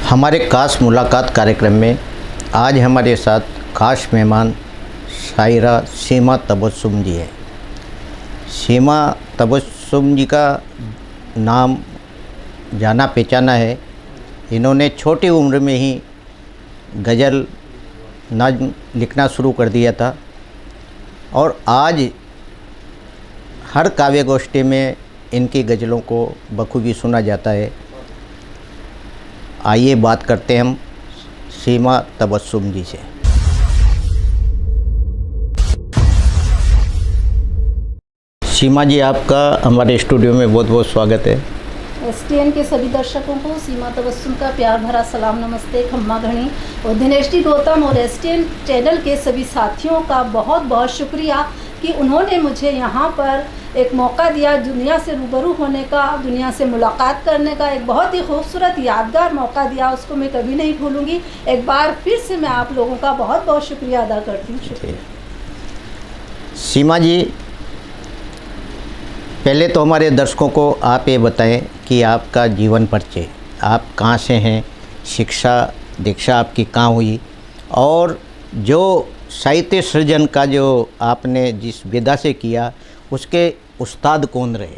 हमारे खास मुलाकात कार्यक्रम में आज हमारे साथ खास मेहमान शायरा सीमा तबस्सुम जी है। सीमा तबस्सुम जी का नाम जाना पहचाना है। इन्होंने छोटी उम्र में ही गज़ल नज़्म लिखना शुरू कर दिया था और आज हर काव्य गोष्ठी में इनकी गज़लों को बखूबी सुना जाता है। आइए बात करते हैं हम सीमा तबस्सुम जी से। सीमा जी, आपका हमारे स्टूडियो में बहुत बहुत स्वागत है। STN के सभी दर्शकों को सीमा तबस्सुम का प्यार भरा सलाम, नमस्ते, खम्मा घणी। और दिनेश जी गौतम और STN चैनल के सभी साथियों का बहुत बहुत शुक्रिया कि उन्होंने मुझे यहाँ पर एक मौका दिया, दुनिया से रूबरू होने का, दुनिया से मुलाकात करने का एक बहुत ही खूबसूरत यादगार मौका दिया। उसको मैं कभी नहीं भूलूँगी। एक बार फिर से मैं आप लोगों का बहुत बहुत शुक्रिया अदा करती हूँ। शुक्रिया। सीमा जी, पहले तो हमारे दर्शकों को आप ये बताएं कि आपका जीवन परिचय, आप कहाँ से हैं, शिक्षा दीक्षा आपकी कहाँ हुई और जो साहित्य सृजन का जो आपने जिस विधा से किया उसके उस्ताद कौन रहे?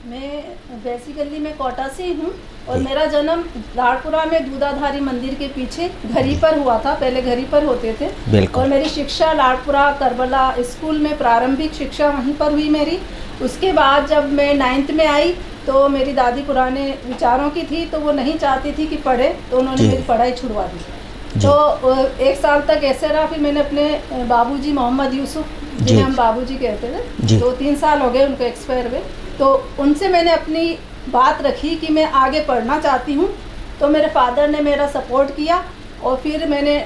मैं बेसिकली मैं कोटा से ही हूँ और मेरा जन्म लाड़पुरा में दूधाधारी मंदिर के पीछे घरी पर हुआ था। पहले घरी पर होते थे और मेरी शिक्षा लाड़पुरा करबला स्कूल में प्रारंभिक शिक्षा वहीं पर हुई मेरी। उसके बाद जब मैं 9th में आई तो मेरी दादी पुराने विचारों की थी, तो वो नहीं चाहती थी कि पढ़े, तो उन्होंने मेरी पढ़ाई छुड़वा दी। तो 1 साल तक ऐसे रहा। फिर मैंने अपने बाबूजी मोहम्मद यूसुफ, जिन्हें हम बाबूजी कहते थे, 2-3 साल हो गए उनको एक्सपायर हुए, तो उनसे मैंने अपनी बात रखी कि मैं आगे पढ़ना चाहती हूँ। तो मेरे फादर ने मेरा सपोर्ट किया और फिर मैंने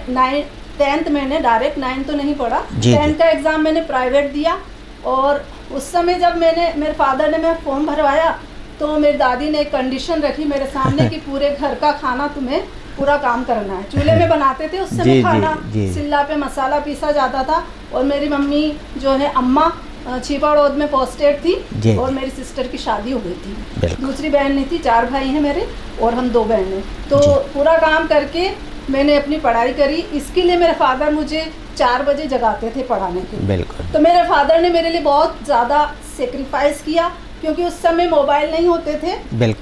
10th मैंने डायरेक्ट 9th तो नहीं पढ़ा, 10th का एग्ज़ाम मैंने प्राइवेट दिया। और उस समय जब मेरे फादर ने मेरा फॉर्म भरवाया तो मेरी दादी ने एक कंडीशन रखी मेरे सामने कि पूरे घर का खाना तुम्हें पूरा काम करना है। चूल्हे में बनाते थे उस समय खाना, सिल्ला पे मसाला पीसा जाता था। और मेरी मम्मी जो है अम्मा छिपाड़ोद में पोस्टेड थी और मेरी सिस्टर की शादी हो गई थी। दूसरी बहन नहीं थी, 4 भाई हैं मेरे और हम 2 बहनें। तो पूरा काम करके मैंने अपनी पढ़ाई करी। इसके लिए मेरे फादर मुझे 4 बजे जगाते थे पढ़ाने के लिए। तो मेरे फादर ने मेरे लिए बहुत ज़्यादा सेक्रीफाइस किया क्योंकि उस समय मोबाइल नहीं होते थे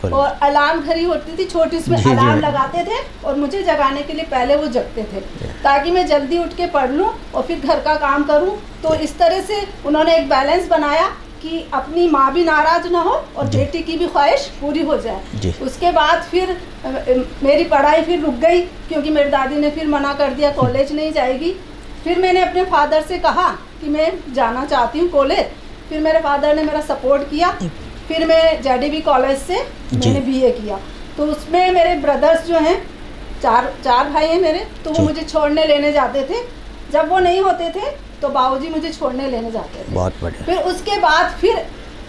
और अलार्म घड़ी होती थी छोटी, उसमें अलार्म लगाते थे और मुझे जगाने के लिए पहले वो जगते थे ताकि मैं जल्दी उठ के पढ़ लूँ और फिर घर का काम करूँ। तो इस तरह से उन्होंने एक बैलेंस बनाया कि अपनी माँ भी नाराज़ ना हो और बेटी की भी ख्वाहिश पूरी हो जाए। उसके बाद फिर मेरी पढ़ाई फिर रुक गई क्योंकि मेरी दादी ने फिर मना कर दिया, कॉलेज नहीं जाएगी। फिर मैंने अपने फादर से कहा कि मैं जाना चाहती हूँ कॉलेज। फिर मेरे फादर ने मेरा सपोर्ट किया। फिर मैं JDB कॉलेज से मैंने BA किया। तो उसमें मेरे ब्रदर्स जो हैं, चार भाई हैं मेरे, तो वो मुझे छोड़ने लेने जाते थे। जब वो नहीं होते थे तो बाबूजी मुझे छोड़ने लेने जाते थे। बहुत बढ़िया। फिर उसके बाद फिर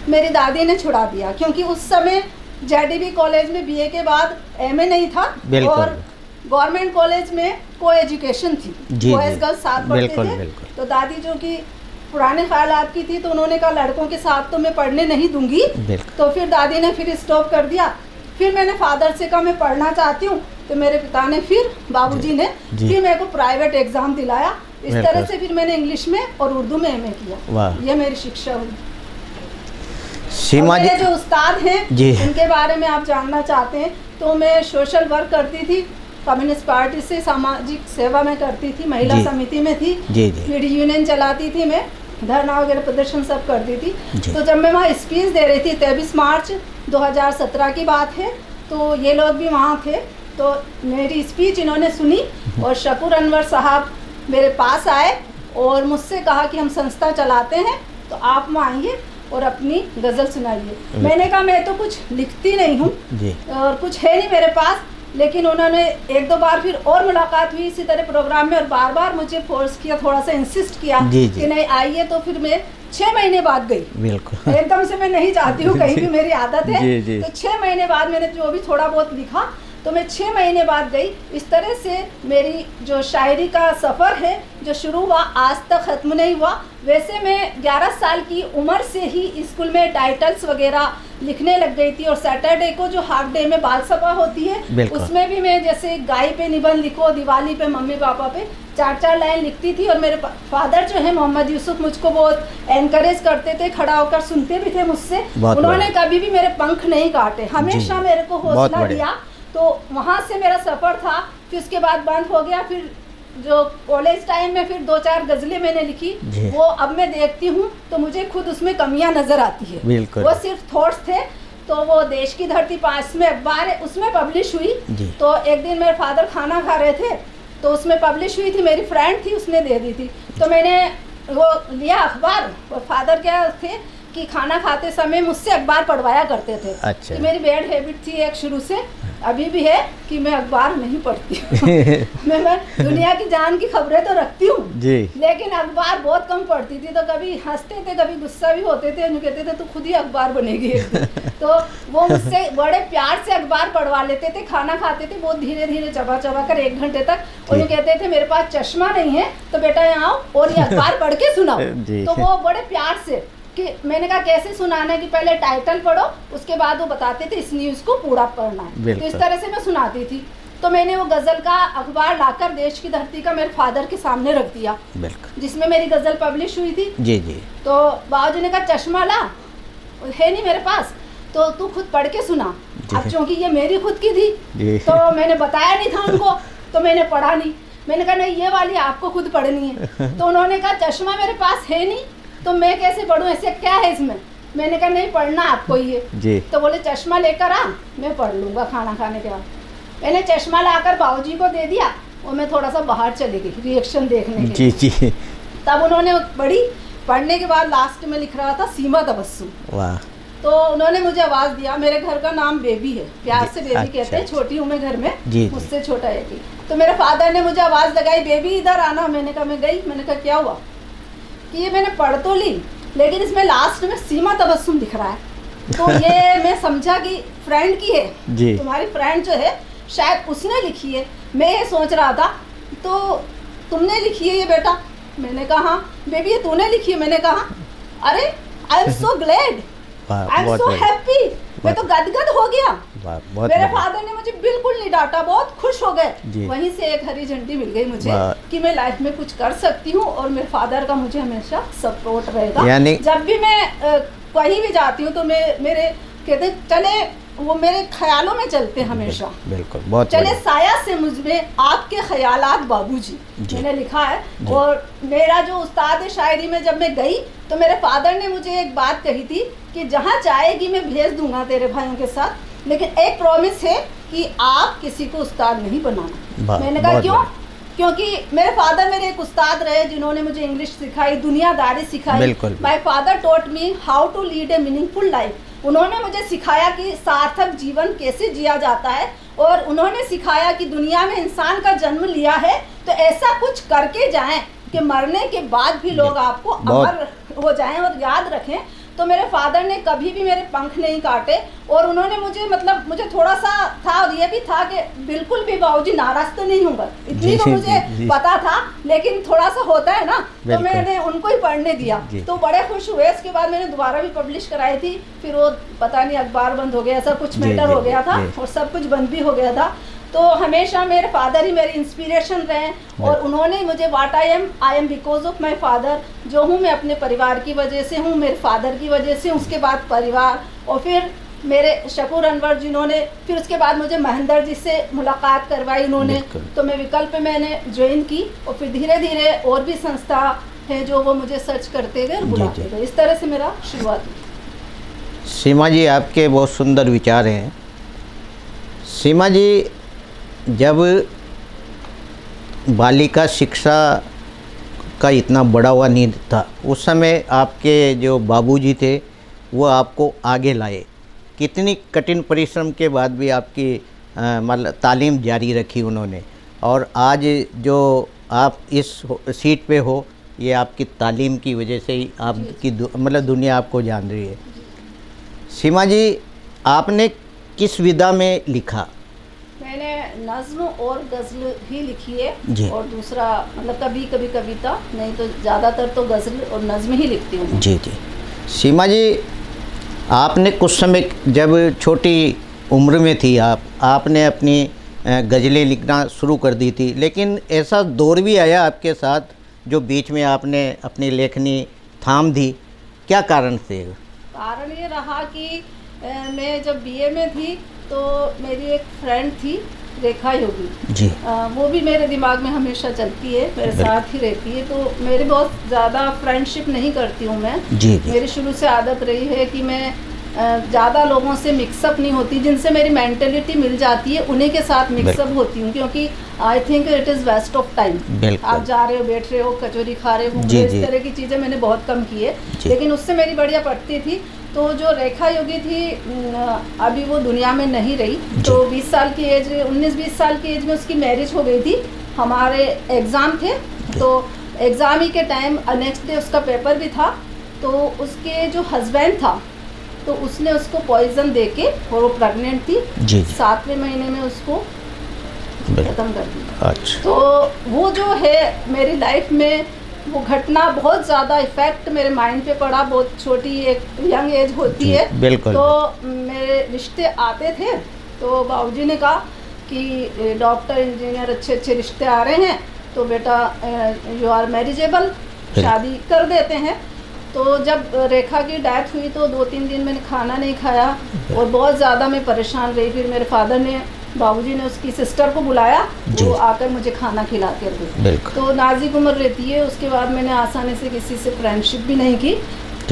मेरी दादी ने छुड़ा दिया क्योंकि उस समय JDB कॉलेज में BA के बाद MA नहीं था और गवर्नमेंट कॉलेज में को एजुकेशन थी, बॉयज़ गर्ल्स साथ पढ़ते थे। तो दादी जो कि पुराने ख्यालात की थी तो उन्होंने कहा लड़कों के साथ तो मैं पढ़ने नहीं दूंगी। तो फिर दादी ने फिर स्टॉप कर दिया। फिर मैंने फादर से कहा मैं पढ़ना चाहती हूँ, तो मेरे पिता ने फिर बाबूजी ने फिर मेरे को प्राइवेट एग्ज़ाम दिलाया। इस तरह से फिर मैंने इंग्लिश में और उर्दू में MA किया। ये मेरी शिक्षा हुई। सीमा जी, जो उस्ताद हैं उनके बारे में आप जानना चाहते हैं तो मैं सोशल वर्क करती थी, कम्युनिस्ट पार्टी से सामाजिक सेवा में करती थी, महिला समिति में थी, ट्रेड यूनियन चलाती थी, मैं धरना वगैरह प्रदर्शन सब करती थी। तो जब मैं वहाँ स्पीच दे रही थी 23 मार्च 2017 की बात है, तो ये लोग भी वहाँ थे। तो मेरी स्पीच इन्होंने सुनी और शकूर अनवर साहब मेरे पास आए और मुझसे कहा कि हम संस्था चलाते हैं तो आप वहाँ आइए और अपनी गज़ल सुनाइए। मैंने कहा मैं तो कुछ लिखती नहीं हूँ और कुछ है नहीं मेरे पास, लेकिन उन्होंने 1-2 बार फिर और मुलाकात हुई इसी तरह प्रोग्राम में और बार बार मुझे फोर्स किया, थोड़ा सा इंसिस्ट किया कि नहीं आइए। तो फिर मैं 6 महीने बाद गई। एकदम से मैं नहीं चाहती हूँ, कहीं भी मेरी आदत है। तो 6 महीने बाद मैंने जो भी थोड़ा बहुत लिखा तो मैं 6 महीने बाद गई। इस तरह से मेरी जो शायरी का सफ़र है जो शुरू हुआ आज तक ख़त्म नहीं हुआ। वैसे मैं 11 साल की उम्र से ही स्कूल में टाइटल्स वगैरह लिखने लग गई थी, और सैटरडे को जो हाफ डे में बाल सभा होती है उसमें भी मैं जैसे गाय पे निबंध लिखो, दिवाली पे मम्मी पापा पे 4-4 लाइन लिखती थी। और मेरे फादर जो है मोहम्मद यूसुफ मुझको बहुत एनकरेज करते थे, खड़ा होकर सुनते भी थे मुझसे। उन्होंने कभी भी मेरे पंख नहीं काटे, हमेशा मेरे को हौसला दिया। तो वहाँ से मेरा सफ़र था। फिर उसके बाद बंद हो गया। फिर जो कॉलेज टाइम में फिर 2-4 गज़लें मैंने लिखी, वो अब मैं देखती हूँ तो मुझे खुद उसमें कमियां नज़र आती है। वो सिर्फ थॉट्स थे। तो वो देश की धरती 5 में अखबार है, उसमें पब्लिश हुई। तो एक दिन मेरे फादर खाना खा रहे थे तो उसमें पब्लिश हुई थी, मेरी फ्रेंड थी उसने दे दी थी। तो मैंने वो लिया अखबार, और फादर क्या थे कि खाना खाते समय मुझसे अखबार पढ़वाया करते थे। अच्छा। तो मेरी बैड हैबिट थी एक शुरू से, अभी भी है, कि मैं अखबार नहीं पढ़ती मैं दुनिया की जान की खबरें तो रखती हूँ लेकिन अखबार बहुत कम पढ़ती थी। तो कभी हंसते थे, कभी गुस्सा भी होते थे, उन्हें कहते थे तू खुद ही अखबार बनेगी तो वो मुझसे बड़े प्यार से अखबार पढ़वा लेते थे। खाना खाते थे बहुत धीरे धीरे चबा चबा कर 1 घंटे तक। उन्हें कहते थे मेरे पास चश्मा नहीं है तो बेटा यहाँ आओ और ये अखबार पढ़ के सुनाओ तो वो बड़े प्यार से कि मैंने कहा कैसे सुनाना है कि पहले टाइटल पढ़ो, उसके बाद वो बताते थे इस न्यूज़ को पूरा पढ़ना है। तो इस तरह से मैं सुनाती थी। तो मैंने वो गज़ल का अखबार लाकर देश की धरती का मेरे फादर के सामने रख दिया, जिसमें मेरी गज़ल पब्लिश हुई थी। जी। तो बाबूजी ने कहा चश्मा ला, है नहीं मेरे पास, तो तू खुद पढ़ के सुना। अब चूँकि ये मेरी खुद की थी तो मैंने बताया नहीं था उनको, तो मैंने पढ़ा नहीं। मैंने कहा नहीं ये वाली आपको खुद पढ़नी है। तो उन्होंने कहा चश्मा मेरे पास है नहीं तो मैं कैसे पढ़ूं, ऐसे क्या है इसमें। मैंने कहा नहीं पढ़ना आपको ये। तो बोले चश्मा लेकर आ, मैं पढ़ लूँगा खाना खाने के बाद। मैंने चश्मा लाकर बाबूजी को दे दिया और मैं थोड़ा सा बाहर चली गई रिएक्शन देखने के। जी। तब उन्होंने पढ़ने के बाद लास्ट में लिख रहा था सीमा तबस्सुम। वाह। तो उन्होंने मुझे आवाज़ दिया। मेरे घर का नाम बेबी है, प्यार से बेबी कहते हैं, छोटी हूँ मैं घर में, मुझसे छोटा है कि। तो मेरे फादर ने मुझे आवाज़ लगाई बेबी इधर आना। मैंने कहा मैं गई। मैंने कहा क्या हुआ कि ये मैंने पढ़ तो ली लेकिन इसमें लास्ट में सीमा तबस्सुम दिख रहा है। तो ये मैं समझा कि फ्रेंड की है, तुम्हारी फ्रेंड जो है शायद उसने लिखी है। मैं ये सोच रहा था तो तुमने लिखी है ये बेटा। मैंने कहा हाँ बेबी ये तूने लिखी है। मैंने कहा अरे I am so glad, I am so happy. मैं तो गदगद हो गया। मेरे फादर ने मुझे बिल्कुल नहीं डांटा, बहुत खुश हो गए। वहीं से एक हरी झंडी मिल गई मुझे कि मैं लाइफ में कुछ कर सकती हूँ और मेरे फादर का मुझे हमेशा सपोर्ट रहेगा। जब भी मैं कहीं भी जाती हूँ तो मेरे कहते चले, वो मेरे ख्यालों में चलते हमेशा। बिल्कुल बहुत चले साया से मुझमें आपके ख्यालात बाबूजी, मैंने लिखा है। और मेरा जो उस्ताद है शायरी में जब मैं गई तो मेरे फादर ने मुझे एक बात कही थी कि जहाँ जाएगी मैं भेज दूंगा तेरे भाइयों के साथ, लेकिन एक प्रॉमिस है कि आप किसी को उस्ताद नहीं बनाना। मैंने कहा क्यों? क्योंकि मेरे फादर मेरे एक उस्ताद रहे जिन्होंने मुझे इंग्लिश सिखाई, दुनियादारी सिखाई। My father taught me how to lead a meaningful life. उन्होंने मुझे सिखाया कि सार्थक जीवन कैसे जिया जाता है, और उन्होंने सिखाया कि दुनिया में इंसान का जन्म लिया है तो ऐसा कुछ करके जाएं कि मरने के बाद भी लोग आपको अमर हो जाएं और याद रखें। तो मेरे फादर ने कभी भी मेरे पंख नहीं काटे, और उन्होंने मुझे मतलब मुझे थोड़ा सा था और ये भी था कि बिल्कुल भी बाबूजी नाराज तो नहीं होंगे, इतनी तो मुझे पता था, लेकिन थोड़ा सा होता है ना। तो मैंने उनको ही पढ़ने दिया तो बड़े खुश हुए। इसके बाद मैंने दोबारा भी पब्लिश कराई थी, फिर वो पता नहीं अखबार बंद हो गया, ऐसा कुछ मैटर हो गया था और सब कुछ बंद भी हो गया था। तो हमेशा मेरे फादर ही मेरी इंस्पिरेशन रहे, और उन्होंने मुझे what I am because of my father. जो हूँ मैं अपने परिवार की वजह से हूँ, मेरे फादर की वजह से, उसके बाद परिवार, और फिर मेरे शकूर अनवर जिन्होंने फिर उसके बाद मुझे महेंद्र जी से मुलाकात करवाई उन्होंने। तो मैं विकल्प मैंने ज्वाइन की, और फिर धीरे धीरे और भी संस्था है जो वो मुझे सर्च करते गए और बुलाते गए। इस तरह से मेरा शुरुआत हुई। सीमा जी आपके बहुत सुंदर विचार हैं। सीमा जी जब बालिका शिक्षा का इतना बढ़ा हुआ नहीं था, उस समय आपके जो बाबूजी थे वो आपको आगे लाए। कितनी कठिन परिश्रम के बाद भी आपकी मतलब तालीम जारी रखी उन्होंने, और आज जो आप इस सीट पे हो ये आपकी तालीम की वजह से ही आपकी मतलब दुनिया आपको जान रही है। सीमा जी आपने किस विधा में लिखा? मैंने नज्म और गज़ल ही लिखी है जी। और दूसरा मतलब कभी कभी कविता, नहीं तो ज़्यादातर तो गज़ल और नज्म ही लिखती हूँ। जी जी। सीमा जी, आपने कुछ समय जब छोटी उम्र में थी आपने अपनी गज़लें लिखना शुरू कर दी थी, लेकिन ऐसा दौर भी आया आपके साथ जो बीच में आपने अपनी लेखनी थाम दी, क्या कारण थे? कारण ये रहा कि मैं जब बीए में थी तो मेरी एक फ्रेंड थी रेखा योगी जी। वो भी मेरे दिमाग में हमेशा चलती है, मेरे साथ ही रहती है। तो मेरी बहुत ज़्यादा फ्रेंडशिप नहीं करती हूँ मैं। जी जी। मेरी शुरू से आदत रही है कि मैं ज़्यादा लोगों से मिक्सअप नहीं होती, जिनसे मेरी मेंटेलिटी मिल जाती है उन्हीं के साथ मिक्सअप होती हूँ, क्योंकि I think it is waste of time. आप जा रहे हो, बैठ रहे हो, कचौरी खा रहे हो, इस तरह की चीज़ें मैंने बहुत कम की है, लेकिन उससे मेरी बढ़िया पड़ती थी। तो जो रेखा योगी थी अभी वो दुनिया में नहीं रही, तो 20 साल की एज, 19-20 साल की एज में उसकी मैरिज हो गई थी। हमारे एग्ज़ाम थे, तो एग्ज़ाम ही के टाइम नेक्स्ट डे उसका पेपर भी था, तो उसके जो हस्बैंड था तो उसने उसको पॉइजन दे के, और वो प्रेग्नेंट थी, 7वें महीने में उसको ख़त्म कर दिया। अच्छा। तो वो जो है मेरी लाइफ में वो घटना बहुत ज़्यादा इफ़ेक्ट मेरे माइंड पे पड़ा। बहुत छोटी एक यंग एज होती है, बिल्कुल। तो मेरे रिश्ते आते थे, तो बाबूजी ने कहा कि डॉक्टर इंजीनियर अच्छे रिश्ते आ रहे हैं, तो बेटा यू आर मैरिजेबल, शादी कर देते हैं। तो जब रेखा की डेथ हुई तो 2-3 दिन मैंने खाना नहीं खाया और बहुत ज़्यादा मैं परेशान रही। फिर मेरे फादर ने, बाबूजी ने उसकी सिस्टर को बुलाया, वो आकर मुझे खाना खिला कर दी। तो नाजुक उम्र रहती है, उसके बाद मैंने आसानी से किसी से फ्रेंडशिप भी नहीं की,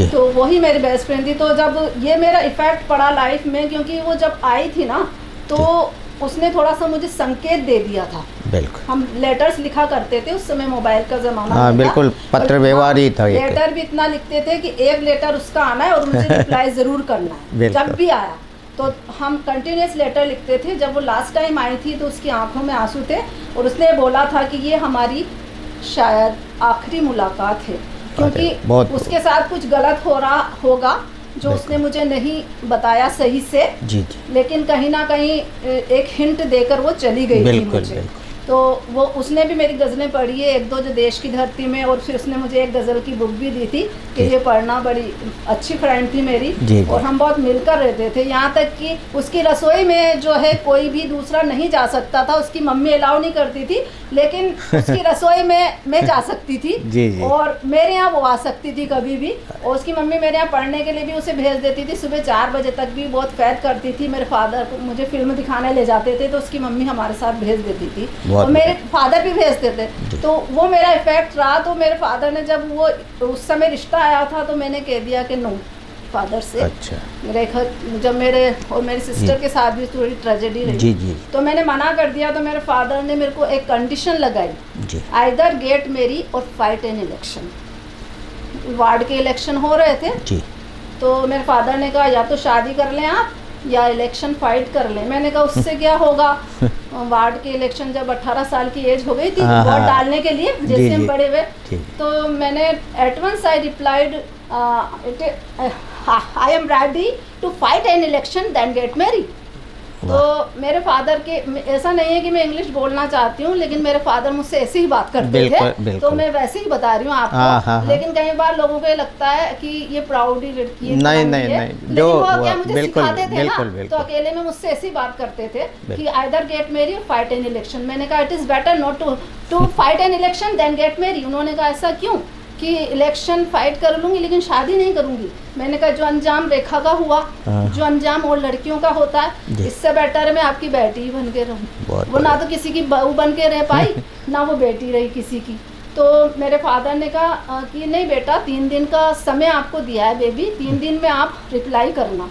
तो वही मेरी बेस्ट फ्रेंड थी। तो जब ये मेरा इफ़ेक्ट पड़ा लाइफ में, क्योंकि वो जब आई थी ना तो उसने थोड़ा सा मुझे संकेत दे दिया था। बिल्कुल। हम लेटर्स लिखा करते थे, उस समय मोबाइल का ज़माना। हाँ बिल्कुल, पत्र व्यवहार ही था। लेटर भी इतना लिखते थे कि एक लेटर उसका आना है और मुझे रिप्लाई ज़रूर करना है जब भी आया। तो हम कंटिन्यूस लेटर लिखते थे। जब वो लास्ट टाइम आई थी तो उसकी आंखों में आंसू थे और उसने बोला था कि ये हमारी शायद आखिरी मुलाकात है, क्योंकि उसके साथ कुछ गलत हो रहा होगा जो उसने मुझे नहीं बताया सही से। जी। लेकिन कहीं ना कहीं एक हिंट देकर वो चली गई थी मुझे। तो वो उसने भी मेरी गज़लें पढ़ी है, 1-2 जो देश की धरती में, और फिर उसने मुझे एक गज़ल की बुक भी दी थी कि ये पढ़ना। बड़ी अच्छी फ्रेंड थी मेरी, और हम बहुत मिलकर रहते थे। यहाँ तक कि उसकी रसोई में जो है कोई भी दूसरा नहीं जा सकता था, उसकी मम्मी अलाउ नहीं करती थी, लेकिन उसकी रसोई में मैं जा सकती थी। जी। और मेरे यहाँ वो आ सकती थी कभी भी, और उसकी मम्मी मेरे यहाँ पढ़ने के लिए भी उसे भेज देती थी। सुबह 4 बजे तक भी बहुत फैद करती थी। मेरे फादर को मुझे फिल्म दिखाने ले जाते थे तो उसकी मम्मी हमारे साथ भेज देती थी, और मेरे फादर भी भेजते थे। तो वो मेरा इफेक्ट रहा। तो मेरे फादर ने, जब वो उस समय रिश्ता आया था, तो मैंने कह दिया कि नो फादर से। अच्छा। रेखा, जब मेरे और मेरी सिस्टर के साथ भी थोड़ी ट्रेजेडी रही, जी, तो मैंने मना कर दिया। तो मेरे फादर ने मेरे को एक कंडीशन लगाई, आइदर गेट मैरी और फाइट एन इलेक्शन। वार्ड के इलेक्शन हो रहे थे जी। तो मेरे फादर ने कहा या तो शादी कर लें आप या इलेक्शन फाइट कर लें। मैंने कहा उससे क्या होगा। वार्ड के इलेक्शन जब 18 साल की एज हो गई थी वोट डालने के लिए, जैसे हम बड़े हुए, तो मैंने at once I replied I am ready to fight an election then get marry. तो मेरे फादर के, ऐसा नहीं है कि मैं इंग्लिश बोलना चाहती हूँ, लेकिन मेरे फादर मुझसे ऐसे ही बात करते थे, तो मैं वैसे ही बता रही हूँ आपको। लेकिन कई बार लोगों को ये लगता है कि ये प्राउडी लड़की है, लेकिन वो क्या मुझे सिखाते थे ना, तो अकेले में मुझसे ऐसी बात करते थे कि आइदर गेट मैरी और फाइट एन इलेक्शन। मैंने कहा it is better not to fight an election then get marry. उन्होंने कहा ऐसा क्यों, कि इलेक्शन फाइट कर लूँगी लेकिन शादी नहीं करूँगी। मैंने कहा जो अंजाम रेखा का हुआ, जो अंजाम और लड़कियों का होता है, इससे बेटर है मैं आपकी बेटी ही बन के रहूँ। वो ना तो किसी की बहू बन के रह पाई, ना वो बेटी रही किसी की। तो मेरे फादर ने कहा कि नहीं बेटा, 3 दिन का समय आपको दिया है बेबी, 3 दिन में आप रिप्लाई करना।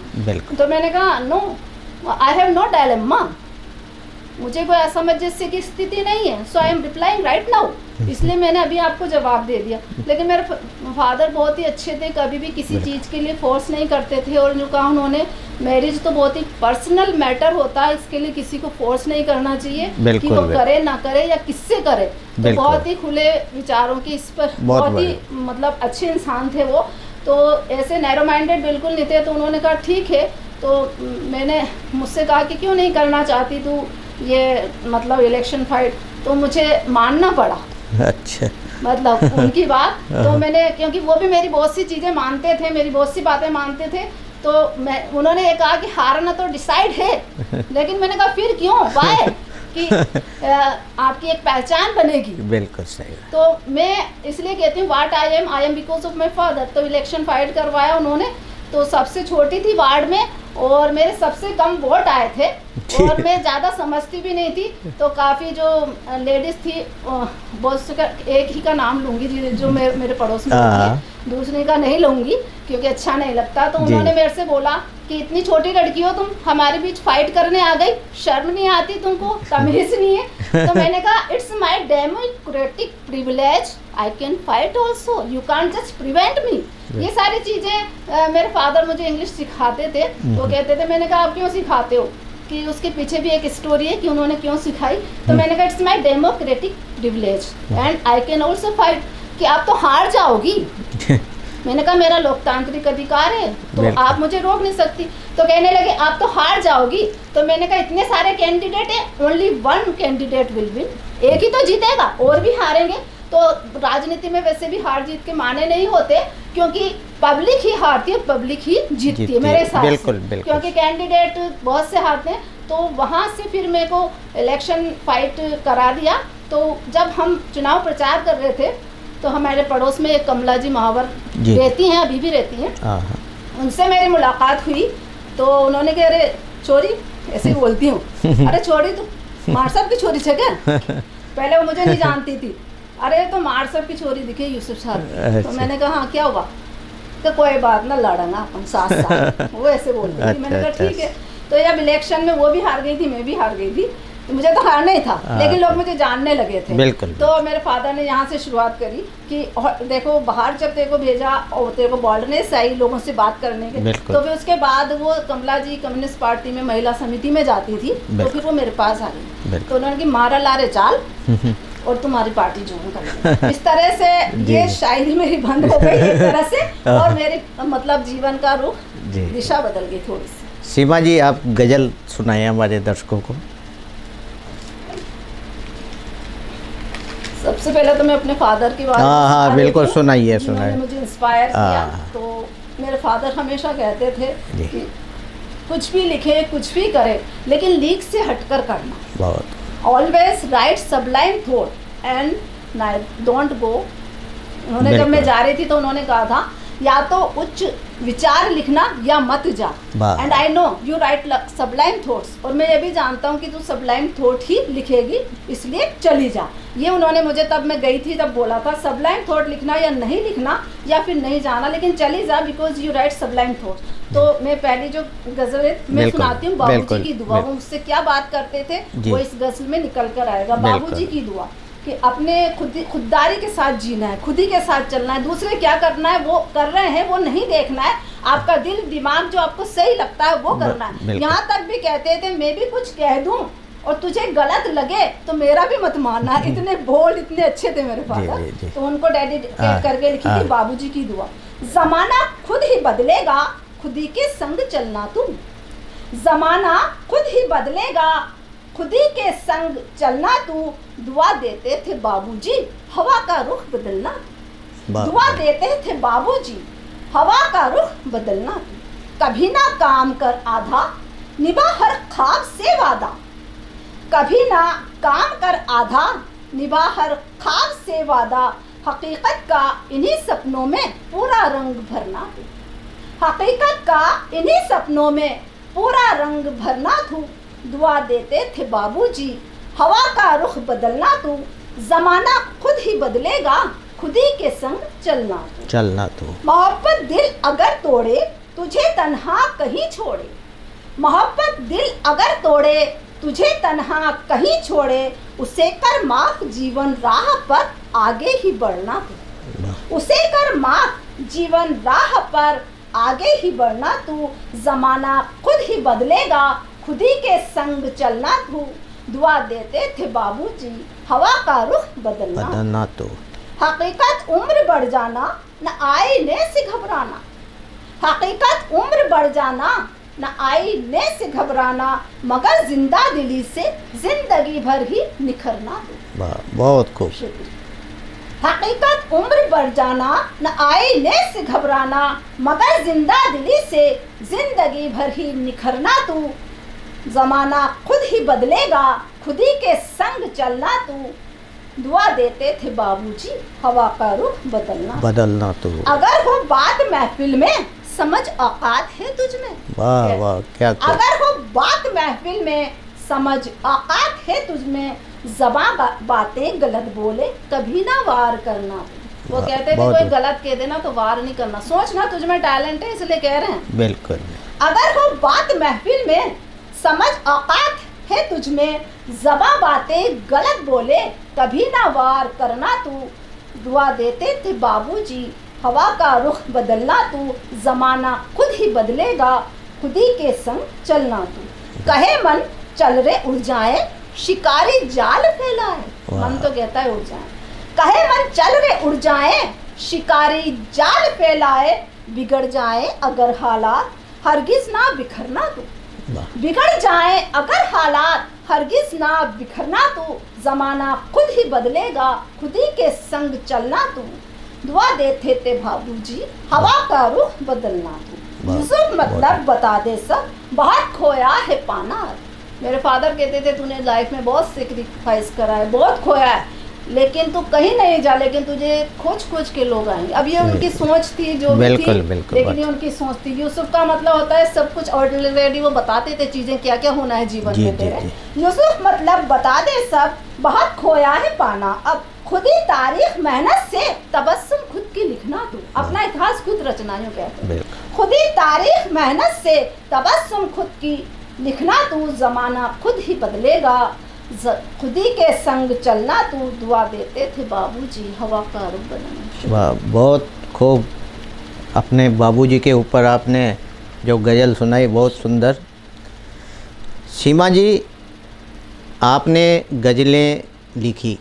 तो मैंने कहा no, I have no dilemma, मुझे कोई असमंजस्य की स्थिति नहीं है, so I am replying right now. इसलिए मैंने अभी आपको जवाब दे दिया। लेकिन मेरे फादर बहुत ही अच्छे थे, कभी भी किसी चीज़ के लिए फोर्स नहीं करते थे। और जो कहा उन्होंने, मैरिज तो बहुत ही पर्सनल मैटर होता है, इसके लिए किसी को फोर्स नहीं करना चाहिए कि वो करे ना करे या किससे करे। तो बहुत ही खुले विचारों की, इस पर बहुत ही मतलब अच्छे इंसान थे वो। तो ऐसे नैरो माइंडेड बिल्कुल नहीं थे। तो उन्होंने कहा ठीक है। तो मैंने मुझसे कहा कि क्यों नहीं करना चाहती तू, ये मतलब इलेक्शन फाइट, तो मुझे मानना पड़ा। अच्छा। मतलब उनकी बात तो मैंने, क्योंकि वो भी मेरी बहुत सी चीज़ें मानते थे, मेरी बहुत सी बातें मानते थे, तो उन्होंने ये कहा कि हारना तो डिसाइड है, लेकिन मैंने कहा फिर क्यों, वाई, कि आपकी एक पहचान बनेगी। बिल्कुल सही। तो मैं इसलिए कहती हूँ what I am because of my father. तो इलेक्शन फाइट करवाया उन्होंने, तो सबसे छोटी थी वार्ड में और मेरे सबसे कम वोट आए थे और मैं ज़्यादा समझती भी नहीं थी। तो काफ़ी जो लेडीज़ थी, बहुत एक ही का नाम लूँगी जो मेरे पड़ोस में है, दूसरे का नहीं लूँगी क्योंकि अच्छा नहीं लगता। तो उन्होंने मेरे से बोला कि इतनी छोटी लड़की हो तुम, हमारे बीच फाइट करने आ गई, शर्म नहीं आती तुमको, तमीज़ नहीं है। तो मैंने कहा it's my democratic privilege, I can fight also, you can't just prevent me. ये सारी चीज़ें मेरे फादर मुझे इंग्लिश सिखाते थे, वो कहते थे। मैंने कहा आप क्यों सिखाते हो, कि उसके पीछे भी एक स्टोरी है कि उन्होंने क्यों सिखाई। तो मैंने कहा it's my democratic privilege and I can also fight, कि आप तो हार जाओगी। मैंने कहा मेरा लोकतांत्रिक अधिकार है, तो आप मुझे रोक नहीं सकती। तो कहने लगे आप तो हार जाओगी। तो मैंने कहा इतने सारे कैंडिडेट हैं, only one candidate will win, एक ही तो जीतेगा, और भी हारेंगे। तो राजनीति में वैसे भी हार जीत के माने नहीं होते, क्योंकि पब्लिक ही हारती है, पब्लिक ही जीतती है मेरे हिसाब से, क्योंकि कैंडिडेट बहुत से हारते हैं। तो वहाँ से फिर मेरे को इलेक्शन फाइट करा दिया। तो जब हम चुनाव प्रचार कर रहे थे, तो हमारे पड़ोस में एक कमला जी महावर रहती हैं, अभी भी रहती हैं, उनसे मेरी मुलाकात हुई। तो उन्होंने कहा अरे छोरी, ऐसे ही बोलती हूँ, अरे छोरी तो मार साहब की छोरी है क्या? पहले वो मुझे नहीं जानती थी। अरे तो मार साहब की छोरी दिखे यूसुफ साहब। तो मैंने कहा हाँ क्या हुआ? तो कोई बात ना, लड़ना अपन साथ साथ, वो ऐसे बोल रही थी। मैंने कहा ठीक है। तो जब इलेक्शन में वो भी हार गई थी, मैं भी हार गई थी, तो मुझे तो हारना ही था, लेकिन लोग मुझे जानने लगे थे। बिल्कुल। तो मेरे फादर ने यहाँ से शुरुआत करी कि देखो बाहर जब तेरे को भेजा और तेरे को बॉल्डनेस आई लोगों से बात करने के, तो फिर उसके बाद वो कमला जी कम्युनिस्ट पार्टी में महिला समिति में जाती थी, तो फिर वो मेरे पास आ गई। तो उन्होंने की मारा लारे चाल और तुम्हारी पार्टी ज्वाइन कर। इस तरह से ये शायरी मेरी बंद हो गई एक तरह से, और मेरे मतलब जीवन का रुख, दिशा बदल गई थोड़ी सी। सीमा जी, आप गजल सुनाए हमारे दर्शकों को। सबसे पहले तो मैं अपने फादर की बात, हाँ बिल्कुल सुनाइए। मुझे इंस्पायर किया। तो मेरे फादर हमेशा कहते थे कि कुछ भी लिखे, कुछ भी करे, लेकिन लीक से हटकर करना। बहुत। Always right Sublime thought and don't go. उन्होंने जब मैं जा रही थी तो उन्होंने कहा था या तो उच्च विचार लिखना या मत जा। And I know you right Sublime thoughts, और मैं ये भी जानता हूँ कि तू सबलाइम थॉट ही लिखेगी, इसलिए चली जा। ये उन्होंने मुझे, तब मैं गई थी तब बोला था, सबलाइम थॉट लिखना या नहीं लिखना या फिर नहीं जाना, लेकिन चली जा because you right Sublime thoughts. तो मैं पहली जो गजल है मैं सुनाती हूँ, बाबूजी की दुआ। वो मुझसे क्या बात करते थे वो इस गजल में निकल कर आएगा। बाबूजी की दुआ कि अपने खुददारी के साथ जीना है, खुद ही के साथ चलना है, दूसरे क्या करना है वो कर रहे हैं वो नहीं देखना है, आपका दिल दिमाग जो आपको सही लगता है वो करना है। यहाँ तक भी कहते थे मैं भी कुछ कह दूं और तुझे गलत लगे तो मेरा भी मत मानना। इतने बोल्ड, इतने अच्छे थे मेरे फादर। तो उनको डेडिकेट करके लिखी थी बाबूजी की दुआ। जमाना खुद ही बदलेगा, खुद ही के संग चलना तू। जमाना खुद ही बदलेगा, खुद ही के संग चलना तू। दुआ देते थे बाबूजी, हवा का रुख बदलना। दुआ देते थे बाबूजी, हवा का रुख बदलना तू। कभी ना काम कर आधा, निभा हर ख्वाब से वादा। कभी ना काम कर आधा, निभा हर ख्वाब से वादा। हकीकत का इन्हीं सपनों में पूरा रंग भरना तू। हकीकत का इन्हीं सपनों में पूरा रंग भरना तू। दुआ देते थे बाबूजी, हवा का रुख बदलना तू। जमाना खुद ही बदलेगा, खुद ही के संग चलना तू। मोहब्बत दिल अगर तोड़े, तुझे तन्हा कहीं छोड़े। मोहब्बत दिल अगर तोड़े, तुझे तन्हा कहीं छोड़े। उसे कर माफ, जीवन राह पर आगे ही बढ़ना तू। उसे कर माफ, जीवन राह पर आगे ही बढ़ना तू। जमाना खुद ही बदलेगा, खुद ही के संग चलना तू। दुआ देते थे बाबूजी, हवा का रुख बदलना तू। हकीकत उम्र बढ़ जाना, न आईने से घबराना। हकीकत उम्र बढ़ जाना, न आईने से घबराना, मगर जिंदा दिली से जिंदगी भर ही निखरना तू। वाह, बहुत खूब। हकीकत उम्र बढ़ जाना, न आईने से घबराना, मगर जिंदा दिली से जिंदगी भर ही निखरना तू। जमाना खुद ही बदलेगा, खुद ही के संग चलना तू। दुआ देते थे बाबूजी, हवा का रुख बदलना तू। अगर हो बात महफिल में, समझ औकात है तुझ में। वाह वाह, क्या अगर हो बात महफिल में, समझ औकात है तुझ में। ज़बां बातें गलत बोले, कभी ना वार करना। वो कहते थे कोई गलत कह देना तो वार नहीं करना। सोचना तुझ में टैलेंट है, इसलिए कह रहे हैं। बिल्कुल। अगर हो बात महफिल में, समझ औकात है तुझ में। ज़बां बातें गलत बोले, कभी ना वार करना तू। दुआ देते थे बाबूजी, हवा का रुख बदलना तू। ज़माना खुद ही बदलेगा, खुद ही के संग चलना तू। कहे मन चल रे उड़ जाए, शिकारी जाल फैलाए। मन तो कहता है उड़ जाए। कहे मन चल रे उड़ जाए, शिकारी जाल फैलाए। बिगड़ जाए अगर हालात, हरगिज ना बिखरना तू। बिगड़ जाए अगर हालात, हरगिज ना बिखरना तू। जमाना खुद ही बदलेगा, खुद ही के संग चलना तू। दुआ देते थे बाबूजी, हवा का रुख बदलना तू। यूसुफ मतलब बता दे सब, बहुत खोया है पाना। मेरे फादर कहते थे तूने लाइफ में बहुत सेक्रीफाइस करा है, बहुत खोया है, लेकिन तू कहीं नहीं जा, लेकिन तुझे खोज खोज के लोग आएंगे। अब ये उनकी सोच थी जो भी थी, लेकिन ये उनकी सोच थी। यूसुफ का मतलब होता है सब कुछ ऑलरेडी वो बताते थे, चीजें क्या क्या होना है जीवन में तेरे। यूसुफ मतलब बता दे सब, बहुत खोया है पाना। अब खुद ही तारीख मेहनत से, तबस्सुम खुद की लिखना तू। अपना इतिहास खुद रचना, यूं कहते हैं। खुद ही तारीख मेहनत से, तबस्सुम खुद की लिखना तू। जमाना खुद ही बदलेगा, खुद ही के संग चलना तू। दुआ देते थे बाबूजी, हवा का रुख बदलना। वाह, बहुत खूब। अपने बाबूजी के ऊपर आपने जो गज़ल सुनाई, बहुत सुंदर। सीमा जी, आपने गज़लें लिखी,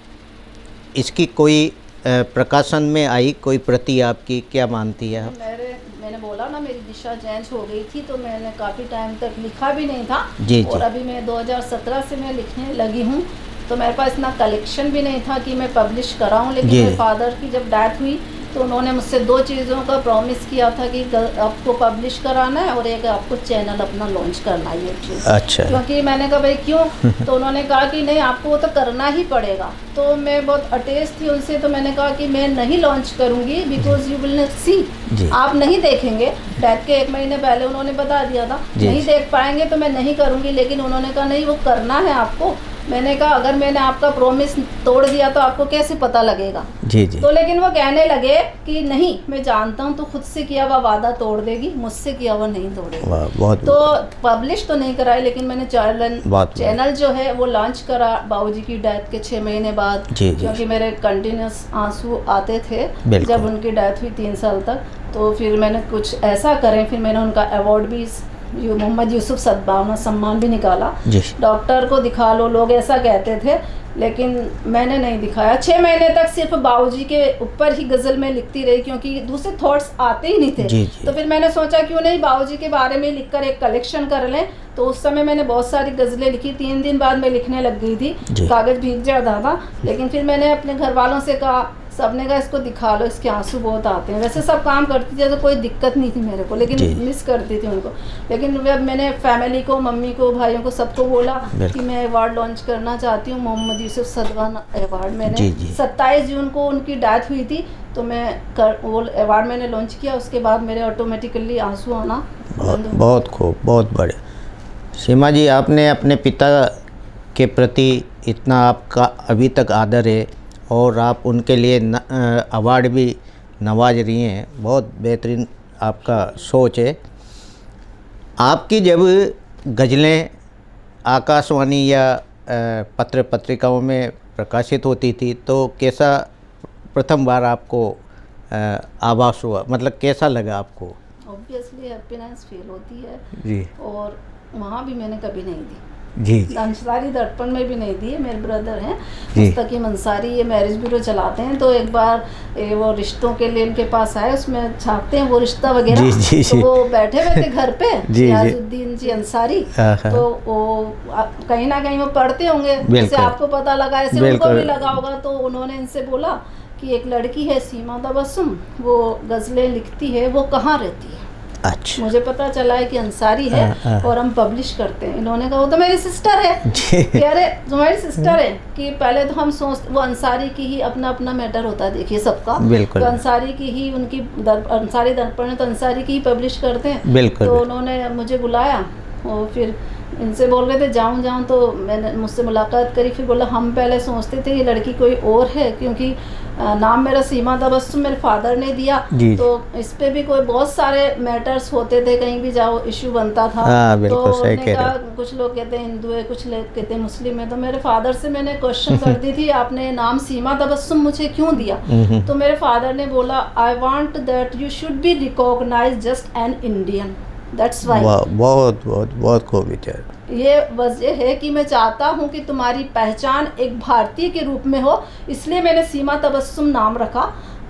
इसकी कोई प्रकाशन में आई कोई प्रति आपकी, क्या मानती है आप? मैंने बोला ना, मेरी दिशा चेंज हो गई थी, तो मैंने काफ़ी टाइम तक लिखा भी नहीं था। जी और अभी मैं 2017 से मैं लिखने लगी हूँ, तो मेरे पास इतना कलेक्शन भी नहीं था कि मैं पब्लिश कराऊँ। लेकिन मेरे फादर की जब डेथ हुई तो उन्होंने मुझसे 2 चीज़ों का प्रॉमिस किया था कि आपको पब्लिश कराना है और एक आपको चैनल अपना लॉन्च करना है, ये चीज़। अच्छा। क्योंकि मैंने कहा भाई क्यों, तो उन्होंने कहा कि नहीं आपको वो तो करना ही पड़ेगा। तो मैं बहुत अटेस्ट थी उनसे, तो मैंने कहा कि मैं नहीं लॉन्च करूँगी, बिकॉज यू विल नॉट सी, आप नहीं देखेंगे। डेथ के 1 महीने पहले उन्होंने बता दिया था, नहीं देख पाएंगे तो मैं नहीं करूँगी। लेकिन उन्होंने कहा नहीं वो करना है आपको। मैंने कहा अगर मैंने आपका प्रॉमिस तोड़ दिया तो आपको कैसे पता लगेगा। जी जी। तो लेकिन वो कहने लगे कि नहीं, मैं जानता हूँ तो खुद से किया हुआ वादा तोड़ देगी, मुझसे किया हुआ नहीं तोड़ेगी। तो पब्लिश तो नहीं कराई, लेकिन मैंने चैनल जो है वो लॉन्च करा बाबूजी की डेथ के 6 महीने बाद। क्योंकि मेरे कंटिन्यूस आंसू आते थे जब उनकी डेथ हुई 3 साल तक। तो फिर मैंने कुछ ऐसा करें, फिर मैंने उनका अवार्ड भी, मोहम्मद यूसुफ सद्भावना सम्मान भी निकाला। डॉक्टर को दिखा लो, लोग ऐसा कहते थे, लेकिन मैंने नहीं दिखाया। 6 महीने तक सिर्फ बाबूजी के ऊपर ही गज़ल में लिखती रही, क्योंकि दूसरे थॉट्स आते ही नहीं थे। तो फिर मैंने सोचा क्यों नहीं बाबूजी के बारे में लिखकर एक कलेक्शन कर लें। तो उस समय मैंने बहुत सारी गज़लें लिखी। 3 दिन बाद मैं लिखने लग गई थी, कागज़ भीग जाता था। लेकिन फिर मैंने अपने घर वालों से कहा, सबने कहा इसको दिखा लो, इसके आंसू बहुत आते हैं। वैसे सब काम करती थी तो कोई दिक्कत नहीं थी मेरे को, लेकिन मिस करती थी उनको। लेकिन जब मैंने फैमिली को, मम्मी को, भाइयों को, सबको बोला कि मैं अवार्ड लॉन्च करना चाहती हूँ, मोहम्मद यूसुफ सद्भावना अवार्ड। मैंने 27 जून को उनकी डेथ हुई थी, तो वो अवार्ड मैंने लॉन्च किया। उसके बाद मेरे ऑटोमेटिकली आंसू आना बहुत खूब, बहुत बढ़िया। सीमा जी, आपने अपने पिता के प्रति इतना आपका अभी तक आदर है और आप उनके लिए अवार्ड भी नवाज रही हैं, बहुत बेहतरीन आपका सोच है। आपकी जब गज़लें आकाशवाणी या पत्र पत्रिकाओं में प्रकाशित होती थी तो कैसा प्रथम बार आपको आभास हुआ, मतलब कैसा लगा आपको? ऑब्वियसली हैप्पीनेस फील होती है जी। और वहाँ भी मैंने कभी नहीं दी। जी जी अंसारी दर्पण में भी नहीं दी है। मेरे ब्रदर हैं मुस्तकीम अंसारी, ये मैरिज ब्यूरो चलाते हैं। तो एक बार वो रिश्तों के लिए इनके पास आए, उसमें छापते हैं वो रिश्ता वगैरह। जी, तो वो बैठे हुए थे घर पे, जी, याजुद्दीन जी अंसारी। तो वो कहीं ना कहीं वो पढ़ते होंगे, जैसे आपको पता लगा ऐसे उनको भी लगा होगा। तो उन्होंने इनसे बोला कि एक लड़की है सीमा तबस्सुम, वो गज़लें लिखती है, वो कहाँ रहती है। अच्छा, मुझे पता चला है कि अंसारी है और हम पब्लिश करते हैं। इन्होंने कहा वो तो मेरी सिस्टर है। कह रहे तुम्हारी सिस्टर है कि पहले तो हम सोचते वो अंसारी की ही अपना अपना मैटर होता है, देखिए सबका। तो अंसारी की ही उनकी अंसारी दर्पण है तो अंसारी की ही पब्लिश करते हैं। तो उन्होंने मुझे बुलाया और फिर इनसे बोल रहे थे जाऊं। तो मैंने मुझसे मुलाकात करी, फिर बोला हम पहले सोचते थे ये लड़की कोई और है, क्योंकि नाम मेरा सीमा तबस्सुम मेरे फादर ने दिया। तो इस पे भी कोई बहुत सारे मैटर्स होते थे, कहीं भी जाओ इशू बनता था। तो उन्होंने कहा कुछ लोग कहते हैं हिंदू है, कुछ लोग कहते हैं मुस्लिम है। तो मेरे फादर से मैंने क्वेश्चन कर दी थी आपने नाम सीमा तबस्सुम मुझे क्यों दिया। तो मेरे फादर ने बोला I want that you should be recognise just an Indian, that's why. बहुत बहुत बहुत खूब विचार। ये वजह है कि मैं चाहता हूँ कि तुम्हारी पहचान एक भारतीय के रूप में हो, इसलिए मैंने सीमा तबस्सुम नाम रखा।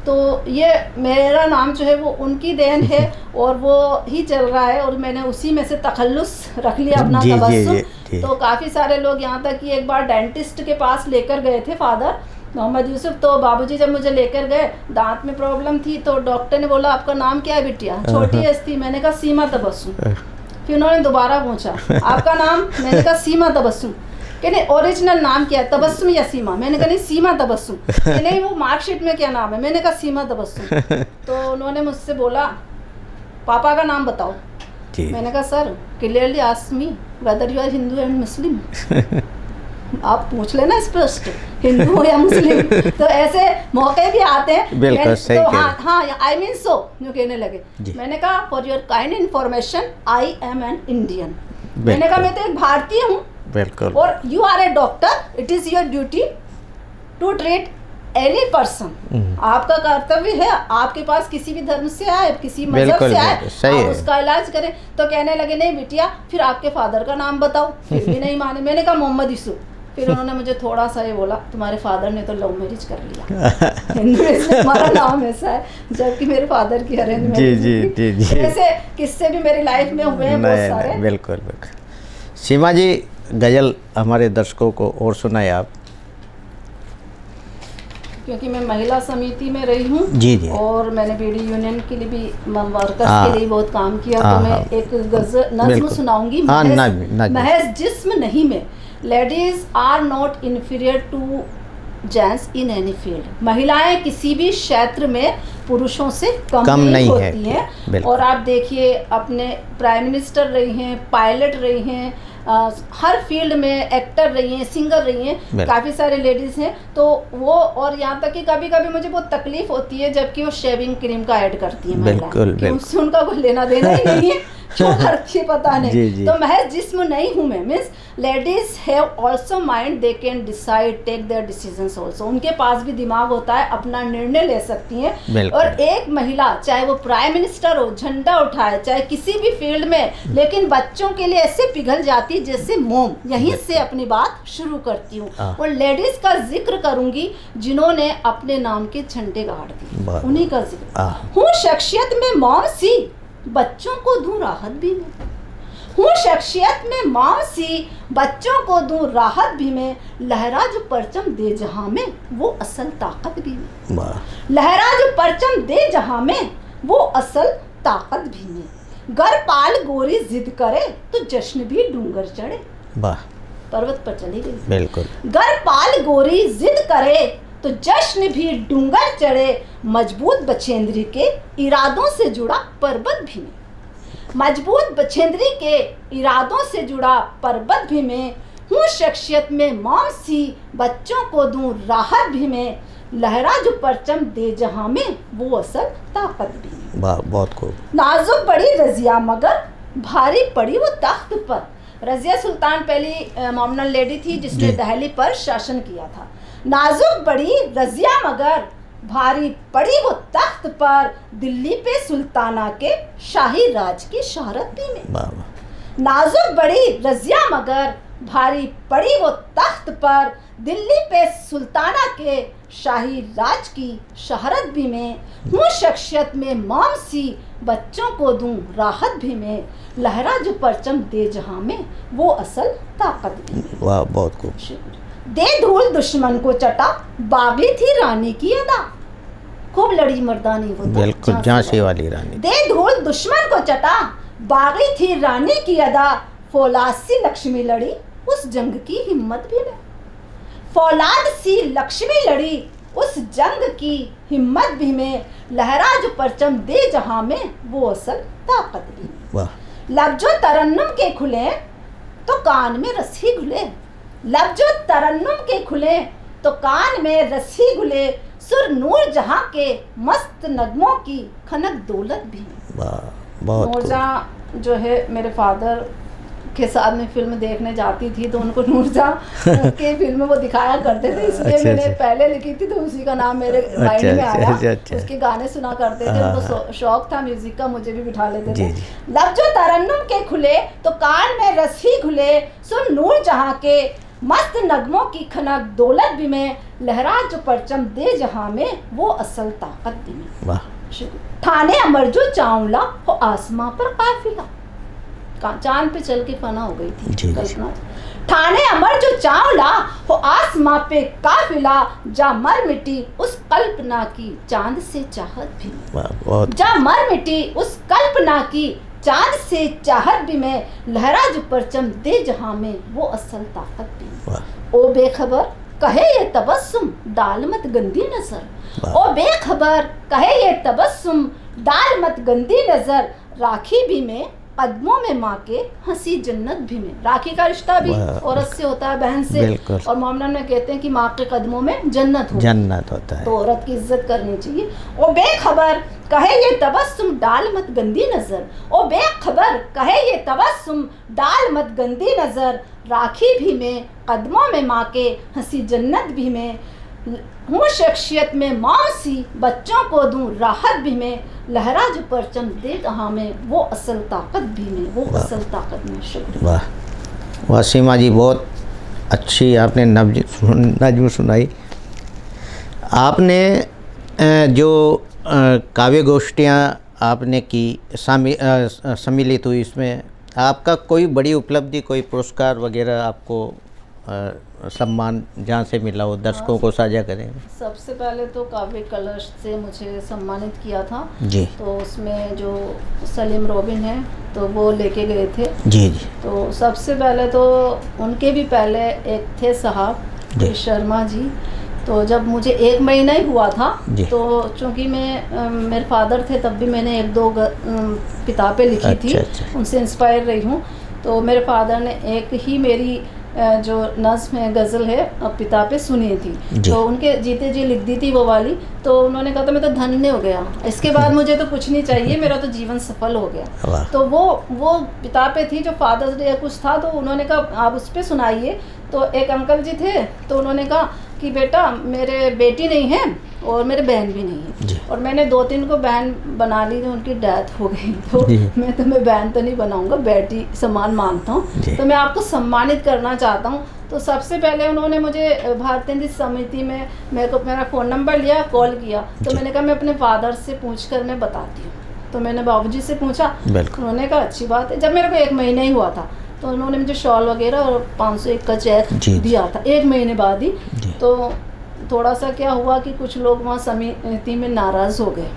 तो ये मेरा नाम जो है वो उनकी देन है और वो ही चल रहा है, और मैंने उसी में से तखल्लुस रख लिया अपना तबस्सुम। तो काफ़ी सारे लोग यहाँ तक कि एक बार डेंटिस्ट के पास लेकर गए थे फादर मोहम्मद यूसुफ। तो बाबूजी जब मुझे लेकर गए, दांत में प्रॉब्लम थी, तो डॉक्टर ने बोला आपका नाम क्या है बिटिया, छोटी एज थी। मैंने कहा सीमा तबस्सुम। फिर उन्होंने दोबारा पूछा आपका नाम, मैंने कहा सीमा तबस्सुम। कहने ओरिजिनल नाम क्या है, तबस्सुम या सीमा। मैंने कहा नहीं सीमा तबस्सुम। नहीं वो मार्कशीट में क्या नाम है, मैंने कहा सीमा तबस्सुम। तो उन्होंने मुझसे बोला पापा का नाम बताओ। मैंने कहा sir clearly ask me whether you are Hindu and Muslim. आप पूछ लेना स्पष्ट हिंदू हो या मुस्लिम। तो ऐसे मौके भी आते हैं। बिल्कुल सही तो हाँ आई मीन सो जो कहने लगे। मैंने कहा for your kind information I am an Indian. मैंने कहा मैं तो एक भारतीय हूँ। बिल्कुल। और you are a doctor, it is your duty to treat any person. आपका कर्तव्य है, आपके पास किसी भी धर्म से आए, किसी मजहब से आए, आप उसका इलाज करें। तो कहने लगे नहीं बिटिया फिर आपके फादर का नाम बताओ। फिर भी नहीं माने। मैंने कहा मोहम्मद यूसुफ। फिर उन्होंने मुझे थोड़ा सा ये बोला तुम्हारे फादर ने तो लव मैरिज कर लिया, हिंदू इसलिए हमारा नाम ऐसा है, जबकि मेरे फादर की अरेंज मैरिज। जी। ऐसे किस्से भी मेरी लाइफ में हुए हैं बहुत सारे। बिल्कुल बिल्कुल। सीमा जी गज़ल हमारे दर्शकों को और सुनाए आप। क्योंकि मैं महिला समिति में रही हूँ जी। और मैंने बीडी यूनियन के लिए भी वर्कर्स के लिए बहुत काम किया। तो मैं एक गज़ल नज़्म सुनाऊंगी। महज जिस्म नहीं में ladies are not inferior to gents in any field. महिलाएं किसी भी क्षेत्र में पुरुषों से कम नहीं होती हैं। और आप देखिए अपने प्राइम मिनिस्टर रही हैं, पायलट रही हैं, हर फील्ड में एक्टर रही हैं, सिंगर रही हैं, काफ़ी सारे लेडीज़ हैं। तो वो और यहाँ तक कि कभी कभी मुझे बहुत तकलीफ होती है जबकि वो शेविंग क्रीम का ऐड करती हैं महिलाएं, उससे उनका कोई लेना देना ही नहीं है, क्यों करती है पता नहीं। तो महज जिस्म नहीं हूँ मैं, means ladies have also mind, they can decide take their decisions also. उनके पास भी दिमाग होता है, अपना निर्णय ले सकती हैं। और एक महिला चाहे वो प्राइम मिनिस्टर हो, झंडा उठाए, चाहे किसी भी फील्ड में, लेकिन बच्चों के लिए ऐसे पिघल जाती है जैसे मोम। यहीं से अपनी बात शुरू करती हूँ। और लेडीज का जिक्र करूंगी जिन्होंने अपने नाम के झंडे गाड़ दिए, उन्हीं का जिक्र हूँ। शख्सियत में मॉम सी, बच्चों को दूं राहत भी मैं हूँ। शख्सियत में मॉम सी, बच्चों को दूं राहत भी मैं। लहरा जो परचम दे जहां में, वो असल ताकत भी मैं। लहरा जो परचम दे जहां में, वो असल ताकत भी मैं। गर पाल गोरी जिद करे तो जश्न भी डूंगर चढ़े। पर्वत पर चली गई। बिल्कुल। गर पाल गोरी जिद करे तो जश्न भी डूंगर चढ़े। मजबूत बछेंद्री के इरादों से जुड़ा पर्वत भी मैं। मजबूत बछेंद्री के इरादों से जुड़ा पर्वत भी मैं हूँ। शख्सियत में मॉम सी, बच्चों को दूं राहत भी मैं। लहरा जो परचम दे जहां में, वो असल ताकत भी मैं। बहुत खूब। नाजुक बड़ी रजिया मगर भारी पड़ी वो तख्त पर। रजिया सुल्तान पहली मोमनन लेडी थी जिसने दिल्ली पर शासन किया था। नाजुक बड़ी रजिया मगर भारी पड़ी वो तख्त पर। दिल्ली पे सुल्ताना के शाही राज की शोहरत भी में। नाजुक बड़ी रजिया मगर भारी पड़ी वो तख्त पर, दिल्ली पे सुल्ताना के शाही राज की शहरत भी मैं, हूँ शख्सियत में मॉम सी, बच्चों को दूं राहत भी मैं, लहरा जो परचम दे जहां में, वो असल ताकत भी मैं। वाह, बहुत खूब। दे धूल दुश्मन को चटा, बागी थी रानी की अदा, खूब लड़ी मर्दानी वो, बिल्कुल झांसी वाली रानी। दे धूल दुश्मन को चटा, बागी थी रानी की अदा, फौलाद सी लक्ष्मी लड़ी, उस जंग की हिम्मत भी मैं, फौलाद सी लक्ष्मी लड़ी, उस जंग की हिम्मत भी मैं, लहरा जो परचम दे जहां में, वो असल ताकत भी मैं। वाह। लब जो तरन्नुम के खुले, तो कान में रस्सी घुले, लब जो तरन्नुम के खुले, तो कान में रस्सी घुले, सुर नूर जहां के मस्त नगमों की खनक दौलत भी है। वाह, बहुत नूरजहां जो है मेरे फादर के साथ में फिल्म देखने जाती थी, तो उनको नूरजहां के फिल्म वो दिखाया करते थे, इसलिए अच्छा, मैंने अच्छा। पहले लिखी थी, तो उसी का नाम मेरे माइंड में आया। अच्छा। उसके गाने सुना करते थे, उनको शौक था म्यूजिक का, मुझे भी बिठा लेते थे। जी। लब जो तरन्नुम के खुले, तो कान में रस्सी घुले, सुन नूर जहां के मस्त नगमों की खनक दौलत भी मैं, लहरा जो परचम दे जहां में, वो असल ताकत भी मैं। वाह। थाने अमर जो चावला हो, आसमां पर काफिला, चांद पे चल के फना हो गई थी कल्पना। ठाणे अमर जो चावला हो, आसमां पे काफिला, जा मर मिटी उस कल्पना की, चांद से चाहत भी मैं, जा मर मिटी उस कल्पना की, चांद से चाहत भी मैं, लहरा जो परचम दे जहां में, वो असल ताकत भी मैं। ओ बेखबर कहे ये तबस्सुम, डाल मत गंदी नजर, ओ बेखबर कहे ये तबस्सुम, डाल मत गंदी नजर, राखी भी मैं कदमों में माँ के, हंसी जन्नत भी में। राखी का रिश्ता भी औरत से होता है, बहन से, और मोमनन में कहते हैं कि माँ के कदमों में जन्नत होता है, तो औरत की इज्जत करनी चाहिए। ओ बेखबर कहे ये तबस्सुम, डाल मत गंदी नजर, ओ बेखबर कहे ये तबस्सुम, डाल मत गंदी नजर, राखी भी में कदमों में माँ के, हंसी जन्नत भी में, हूँ शख्सियत में मौसी, बच्चों को दूं राहत भी मैं, लहरा जो परचम दे जहां में, वो असल ताकत भी में, वो असल ताकत में। शुक्रिया। वाह वाह सीमा जी, बहुत अच्छी आपने नज़्म सुनाई। आपने जो काव्य गोष्ठियाँ आपने की, सम्मिलित हुई, इसमें आपका कोई बड़ी उपलब्धि, कोई पुरस्कार वगैरह आपको सम्मान जहाँ से मिला हो, दर्शकों को साझा करें। सबसे पहले तो काव्य कलश से मुझे सम्मानित किया था जी, तो उसमें जो सलीम रोबिन है तो वो लेके गए थे। जी। तो सबसे पहले तो उनके भी पहले एक थे साहब शर्मा जी, तो जब मुझे 1 महीना ही हुआ था, तो चूँकि मैं मेरे फादर थे तब भी मैंने 1-2 किताबें लिखी थी, उनसे इंस्पायर रही हूँ। तो मेरे फादर ने एक ही मेरी जो नज़्म है, गज़ल है, पिता पे सुनी थी, तो उनके जीते जी लिख दी थी वो वाली। तो उन्होंने कहा था मैं तो धन्य हो गया, इसके बाद मुझे तो कुछ नहीं चाहिए, मेरा तो जीवन सफल हो गया। तो वो पिता पे थी, जो फादर्स डे या कुछ था, तो उन्होंने कहा आप उस पर सुनाइए। तो एक अंकल जी थे, तो उन्होंने कहा कि बेटा मेरे बेटी नहीं है और मेरे बहन भी नहीं है, और मैंने 2-3 को बहन बना ली, तो उनकी डेथ हो गई। तो मैं तुम्हें बहन तो नहीं बनाऊंगा, बेटी समान मानता हूँ, तो मैं आपको सम्मानित करना चाहता हूँ। तो सबसे पहले उन्होंने मुझे भारतीय हिंदी समिति में मेरा फ़ोन नंबर लिया, कॉल किया, तो मैंने कहा मैं अपने फादर से पूछ कर मैं बताती हूँ। तो मैंने बाबूजी से पूछा, उन्होंने कहा अच्छी बात है। जब मेरे को 1 महीना ही हुआ था, तो उन्होंने मुझे शॉल वगैरह और 501 का चेक दिया था 1 महीने बाद ही। तो थोड़ा सा क्या हुआ कि कुछ लोग वहाँ समिति में नाराज़ हो गए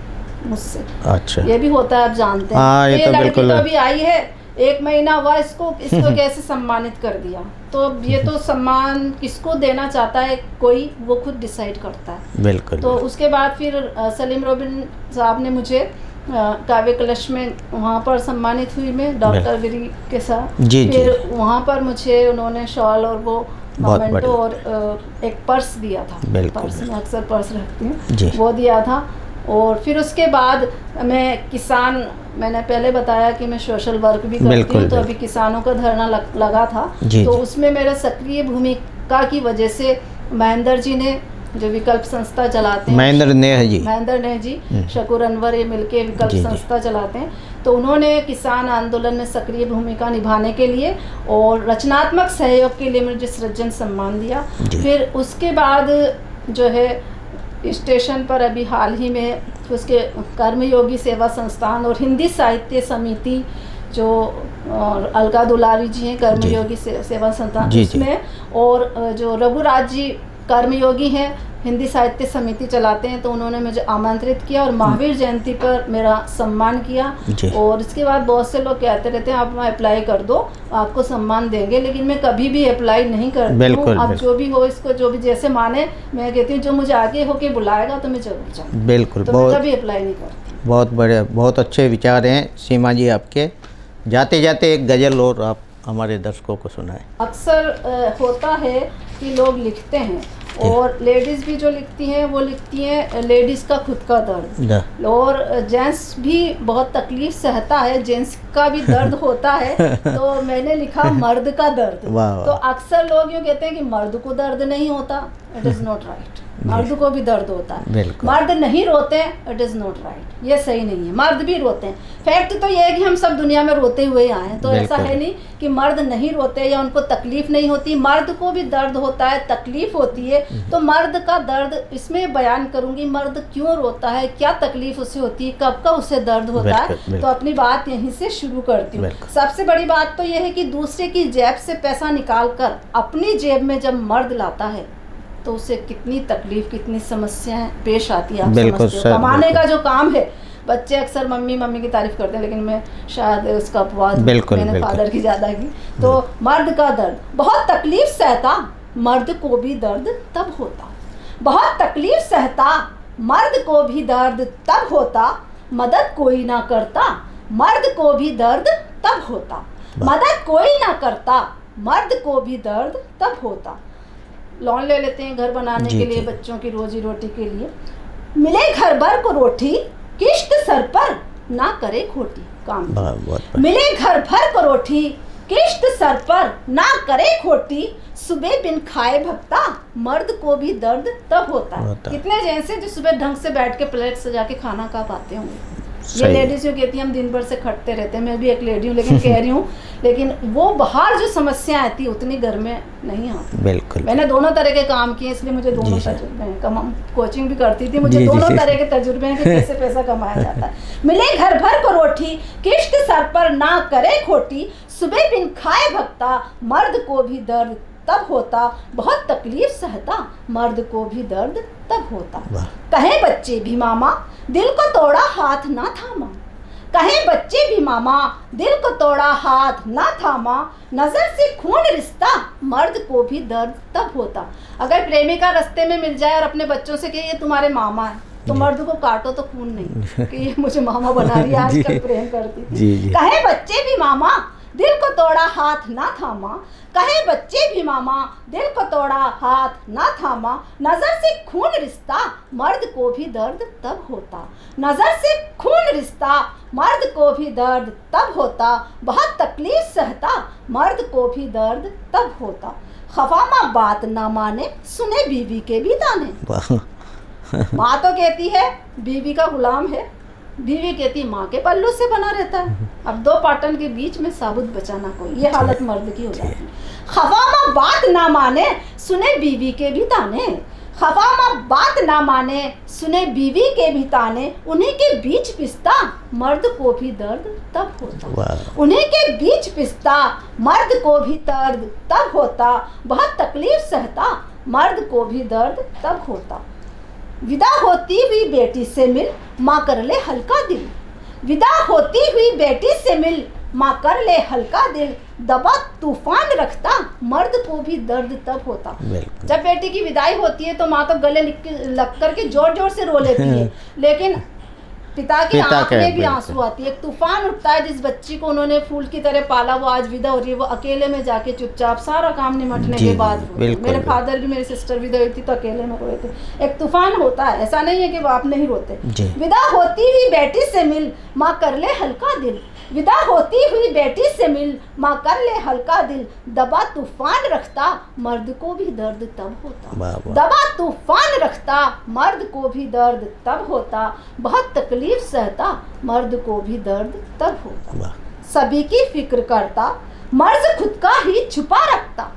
मुझसे। अच्छा, ये भी होता है, आप जानते हैं। ये लड़की तो अभी आई है, 1 महीना हुआ, इसको कैसे सम्मानित कर दिया। तो ये तो सम्मान किसको देना चाहता है कोई, वो खुद डिसाइड करता है। बिल्कुल। तो उसके बाद फिर सलीम रोबिन साहब ने मुझे काव्य कलश में वहाँ पर सम्मानित हुई मैं डॉक्टर गिरी के साथ। फिर वहाँ पर मुझे उन्होंने शॉल और वो मोमेंटो और एक पर्स दिया था, पर्स में अक्सर पर्स रखती हूँ, वो दिया था। और फिर उसके बाद मैं किसान, मैंने पहले बताया कि मैं सोशल वर्क भी करती हूँ, तो अभी किसानों का धरना लगा था, तो उसमें मेरा सक्रिय भूमिका की वजह से महेंद्र जी ने जो विकल्प संस्था चलाते हैं, महेंद्र नेह जी, शकूर अनवर, ये मिलके विकल्प संस्था चलाते हैं। तो उन्होंने किसान आंदोलन में सक्रिय भूमिका निभाने के लिए और रचनात्मक सहयोग के लिए मुझे सृजन सम्मान दिया। फिर उसके बाद जो है स्टेशन पर अभी हाल ही में उसके कर्मयोगी सेवा संस्थान और हिंदी साहित्य समिति जो अलका दुलारी जी हैं, कर्मयोगी सेवा संस्थान इसमें, और जो रघुराज जी कर्मयोगी हैं, हिंदी साहित्य समिति चलाते हैं, तो उन्होंने मुझे आमंत्रित किया और महावीर जयंती पर मेरा सम्मान किया। और इसके बाद बहुत से लोग कहते रहते हैं आप अप्लाई कर दो, आपको सम्मान देंगे, लेकिन मैं कभी भी अप्लाई नहीं करती हूँ। आप जो भी हो, इसको जो भी जैसे माने, मैं कहती हूँ जो मुझे आगे होके बुलाएगा तो मैं जरूर जाऊँ। बिल्कुल, तो मैं कभी अप्लाई नहीं करती। बहुत बढ़िया, बहुत अच्छे विचार हैं सीमा जी आपके। जाते जाते एक गज़ल और आप हमारे दर्शकों को सुनाएं। अक्सर होता है कि लोग लिखते हैं और लेडीज़ भी जो लिखती हैं वो लिखती हैं लेडीज़ का खुद का दर्द, और जेंट्स भी बहुत तकलीफ सहता है, जेंट्स का भी दर्द होता है। तो मैंने लिखा मर्द का दर्द। तो अक्सर लोग यूँ कहते हैं कि मर्द को दर्द नहीं होता, इट इज़ नॉट राइट। मर्द को भी दर्द होता है, मर्द नहीं रोते हैं, इट इज़ नॉट राइट, ये सही नहीं है। मर्द भी रोते हैं। फैक्ट तो ये है कि हम सब दुनिया में रोते हुए आए हैं, तो ऐसा है नहीं कि मर्द नहीं रोते या उनको तकलीफ नहीं होती। मर्द को भी दर्द होता है, तकलीफ होती है। तो मर्द का दर्द इसमें बयान करूंगी, मर्द क्यों रोता है, क्या तकलीफ उसे होती है, कब का उसे दर्द होता है। तो अपनी बात यहीं से शुरू करती हूँ। सबसे बड़ी बात तो यह है कि दूसरे की जेब से पैसा निकाल कर अपनी जेब में जब मर्द लाता है तो उसे कितनी तकलीफ, कितनी समस्याएं पेश आती है। आप समझते हो, कमाने का जो काम है, बच्चे अक्सर मम्मी मम्मी की तारीफ करते हैं, लेकिन मैं शायद उसका अपवाद मैंने फादर की ज़्यादा की। तो मर्द का दर्द, बहुत तकलीफ सहता मर्द को भी दर्द तब होता, बहुत तकलीफ सहता मर्द को भी दर्द तब होता, मदद कोई ना करता मर्द को भी दर्द तब होता, मदद कोई ना करता मर्द को भी दर्द तब होता। लोन ले लेते हैं घर बनाने के लिए, बच्चों की रोजी रोटी के लिए, मिले घर भर को रोटी किश्त सर पर ना करे खोटी काम, मिले घर भर को रोटी किश्त सर पर ना करे खोटी, सुबह बिन खाए भक्ता मर्द को भी दर्द तब होता है। कितने जैसे जो सुबह ढंग से बैठ के प्लेट सजा के खाना खा पाते होंगे। ये लेडीज जो कहती हैं हम दिन भर से खटते रहते हैं, मैं भी एक लेडी हूँ, लेकिन कह रही हूँ, लेकिन वो बाहर जो समस्या आती है उतनी घर में नहीं आती। बिल्कुल, मैंने दोनों तरह के काम किए, इसलिए मुझे दोनों तजुर्बे हैं। कोचिंग भी करती थी, मुझे दोनों तरह के तजुर्बे हैं कि कैसे पैसा कमाया जाता है। मिले घर भर को रोटी किश्त सर पर ना करे खोटी, सुबह बिन खाए भक्ता मर्द को भी दर्द तब होता, बहुत तकलीफ सहता मर्द को भी दर्द तब होता। कहे बच्चे भी मामा दिल को तोड़ा हाथ ना थामा, कहे बच्चे भी मामा दिल को तोड़ा हाथ ना थामा, नजर से खून रिश्ता मर्द को भी दर्द तब होता। अगर प्रेमिका रास्ते में मिल जाए और अपने बच्चों से कहे ये तुम्हारे मामा है, तो मर्द को काटो तो खून नहीं कि ये मुझे मामा बना रही है, आजकल प्रेम करती थी। कहे बच्चे भी मामा दिल को तोड़ा हाथ ना थामा, कहे बच्चे भी मामा दिल को तोड़ा हाथ ना थामा, नजर से खून रिश्ता मर्द को भी दर्द तब होता, नजर से खून रिश्ता मर्द को भी दर्द तब होता, बहुत तकलीफ सहता मर्द को भी दर्द तब होता। खफामा बात ना माने सुने बीवी के भी ताने, माँ तो कहती है बीवी का गुलाम है, बीवी कहती माँ के पल्लू से बना रहता है। अब दो पाटन के बीच में साबुत बचाना कोई, ये हालत मर्द की हो जाती है। खफामा बात ना माने सुने बीवी के भी ताने, खफामा बात ना माने सुने बीवी के भी ताने, उन्हीं के बीच पिसता मर्द को भी दर्द तब होता, उन्हीं के बीच पिसता मर्द को भी दर्द तब होता, बहुत तकलीफ सहता मर्द को भी दर्द तब होता। विदा होती हुई बेटी से मिल माँ कर ले हल्का दिल, विदा होती हुई बेटी से मिल माँ कर ले हल्का दिल, दबा तूफान रखता मर्द को भी दर्द तब होता। जब बेटी की विदाई होती है तो माँ तो गले लग कर के जोर जोर से रो लेती है, लेकिन पिता के आंख में भी आंसू आती है। एक तूफान उठता है, जिस बच्ची को उन्होंने फूल की तरह पाला वो आज विदा हो रही है, वो अकेले में जाके चुपचाप सारा काम निमटने के बाद मेरे फादर भी, मेरी सिस्टर विदा हुई थी तो अकेले में रोए थे। एक तूफान होता है, ऐसा नहीं है कि वो आप नहीं रोते। विदा होती हुई बेटी से मिल माँ कर ले हल्का दिल, विदा होती हुई बेटी से मिल, माँ कर ले हल्का दिल, दबा तूफान रखता मर्द को भी दर्द तब होता। दबा तूफान रखता मर्द को भी दर्द तब होता, बहुत तकलीफ सहता मर्द को भी दर्द तब होता। सभी की फिक्र करता मर्द खुद का ही छुपा रखता।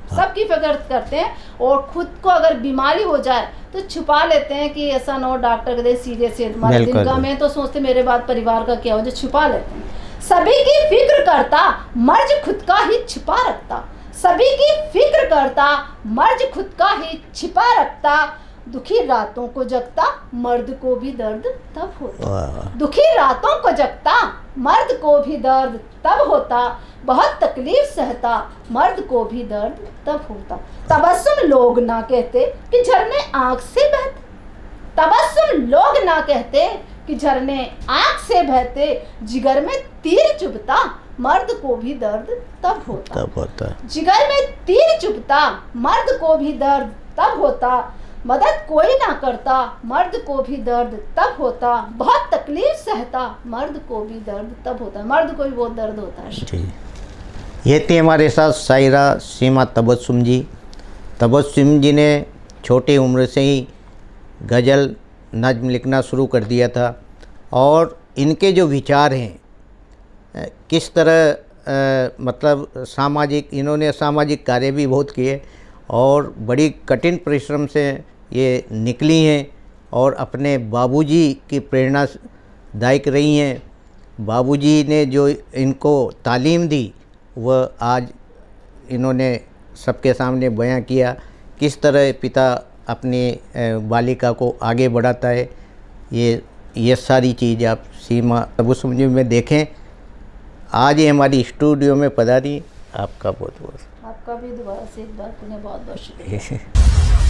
सबकी फिक्र करते हैं और खुद को अगर बीमारी हो जाए तो छुपा लेते हैं कि ऐसा ना हो डॉक्टर कहते सीरियस है तुम्हारे दिन का। मैं तो सोचते मेरे बाद परिवार का क्या हो, जो छुपा लेते हैं। सभी की फिक्र करता मर्द खुद का ही छुपा रखता। सभी की फिक्र करता मर्द खुद का ही छिपा रखता, दुखी रातों को जगता मर्द को भी दर्द तब होता। दुखी रातों को जगता मर्द को भी दर्द तब होता, बहुत तकलीफ सहता मर्द को भी दर्द तब होता। तबस्सुम लोग ना कहते कि झरने आंख से बहते। तबस्सुम लोग ना कहते कि झरने आंख से बहते, जिगर में तीर चुभता मर्द को भी दर्द तब होता। जिगर में तीर चुभता मर्द को भी दर्द तब होता, मदद कोई ना करता मर्द को भी दर्द तब होता, बहुत तकलीफ सहता मर्द को भी दर्द तब होता। मर्द को भी बहुत दर्द होता है जी। ये थी हमारे साथ शायरा सीमा तबस्सुम जी। तबस्सुम जी ने छोटी उम्र से ही गज़ल नज़्म लिखना शुरू कर दिया था और इनके जो विचार हैं किस तरह मतलब सामाजिक, इन्होंने सामाजिक कार्य भी बहुत किए और बड़ी कठिन परिश्रम से ये निकली हैं और अपने बाबूजी की प्रेरणादायक रही हैं। बाबूजी ने जो इनको तालीम दी वह आज इन्होंने सबके सामने बयां किया, किस तरह पिता अपनी बालिका को आगे बढ़ाता है। ये सारी चीज़ आप सीमा तबस्सुम जी में देखें। आज ये हमारी स्टूडियो में पधारी, आपका बहुत बहुत आपका भी दोबारा से एक बार पुनः बहुत बहुत शुक्रिया।